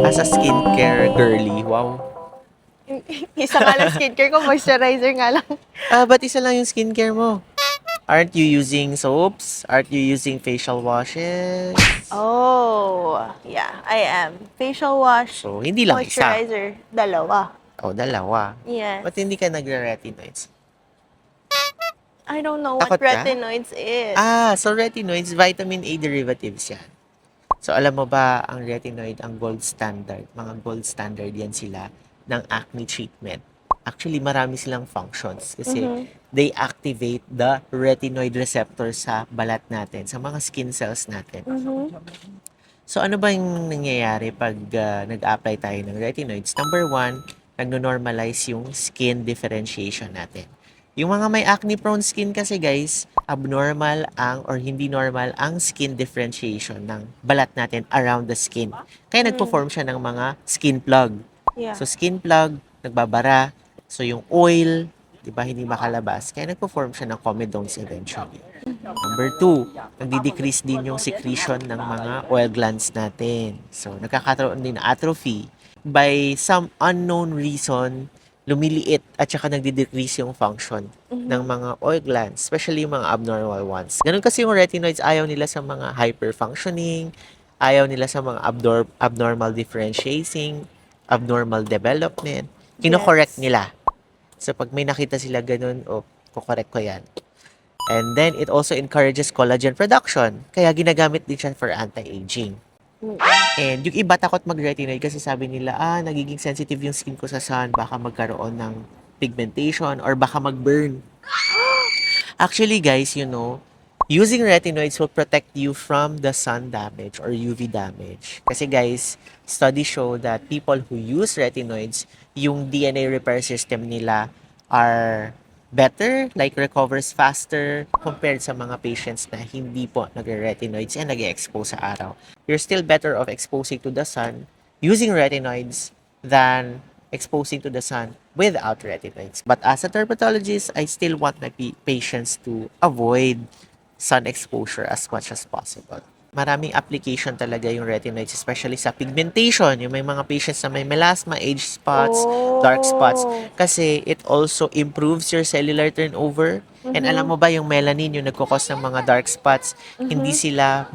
As a skincare girly, wow. Isa nga lang skincare ko, moisturizer nga lang. Ba't isa lang yung skincare mo? Aren't you using soaps? Aren't you using facial washes? Oh, yeah, I am. Facial wash, So, hindi lang isa. moisturizer, dalawa. O, dalawa. Yes. Ba't hindi ka nagre-retinoids? I don't know what Takot ka? retinoids is. So retinoids, vitamin A derivatives yan. So, alam mo ba, ang retinoid, ang gold standard, mga gold standard yan sila ng acne treatment. Actually, marami silang functions kasi they activate the retinoid receptor sa balat natin, sa mga skin cells natin. So, ano ba yung nangyayari pag nag-apply tayo ng retinoids? Number one, nagno-normalize yung skin differentiation natin. Yung mga may acne-prone skin kasi guys, abnormal or hindi normal ang skin differentiation ng balat natin around the skin. Kaya nagpo-form siya ng mga skin plug. Yeah. So, skin plug, nagbabara. So, yung oil, di ba, hindi makalabas. Kaya nagpo-form siya ng comedones eventually. Number two, nagdi-decrease din yung secretion ng mga oil glands natin. So, nagkakaroon din ng atrophy. By some unknown reason, lumiliit at saka nagdi-decrease yung function ng mga oil glands, especially yung mga abnormal ones. Ganun kasi yung retinoids, ayaw nila sa mga hyperfunctioning, ayaw nila sa mga abnormal differentiating, abnormal development. Kino-correct nila. So, pag may nakita sila ganun, kukorek ko yan. And then, it also encourages collagen production. Kaya ginagamit din siya for anti-aging. And yung iba takot mag-retinoid kasi sabi nila, nagiging sensitive yung skin ko sa sun, baka magkaroon ng pigmentation or baka mag-burn. Actually, guys, using retinoids will protect you from the sun damage or UV damage. Kasi guys, studies show that people who use retinoids, yung DNA repair system nila are better, like recovers faster compared sa mga patients na hindi po nagre-retinoids and nag-expose sa araw. You're still better off exposing to the sun using retinoids than exposing to the sun without retinoids. But as a dermatologist, I still want my patients to avoid sun exposure as much as possible. Maraming application talaga yung retinoids, especially sa pigmentation. Yung may mga patients na may melasma, age spots, dark spots. Kasi it also improves your cellular turnover. And alam mo ba, yung melanin, yung nagkukos ng mga dark spots, hindi sila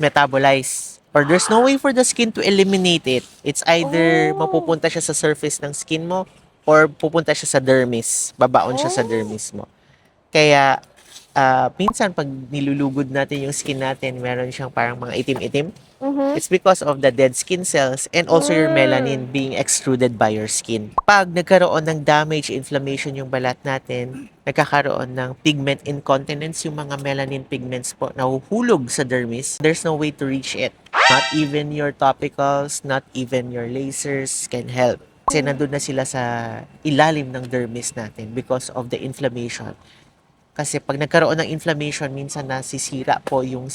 metabolize. Or there's no way for the skin to eliminate it. It's either mapupunta siya sa surface ng skin mo or pupunta siya sa dermis. Babaon siya sa dermis mo. Kaya, minsan pag nilulugod natin yung skin natin, meron siyang parang mga itim-itim. It's because of the dead skin cells and also your melanin being extruded by your skin. Pag nagkaroon ng damage, inflammation yung balat natin, nagkakaroon ng pigment incontinence, yung mga melanin pigments po nahuhulog sa dermis, there's no way to reach it. Not even your topicals, not even your lasers can help. Kasi nandun na sila sa ilalim ng dermis natin because of the inflammation. Kasi pag nagkaroon ng inflammation, minsan nasisira po yung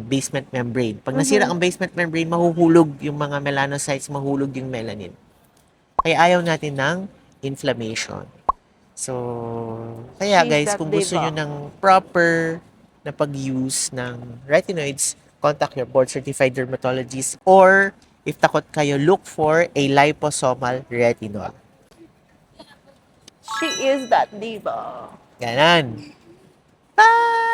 basement membrane. Pag nasira ang basement membrane, mahuhulog yung mga melanocytes, mahulog yung melanin. Kaya ayaw natin ng inflammation. So, kaya guys, kung gusto nyo ng proper na pag-use ng retinoids, contact your board-certified dermatologist or if takot kayo, look for a liposomal retinol. She is that diva. Ganon. Bye!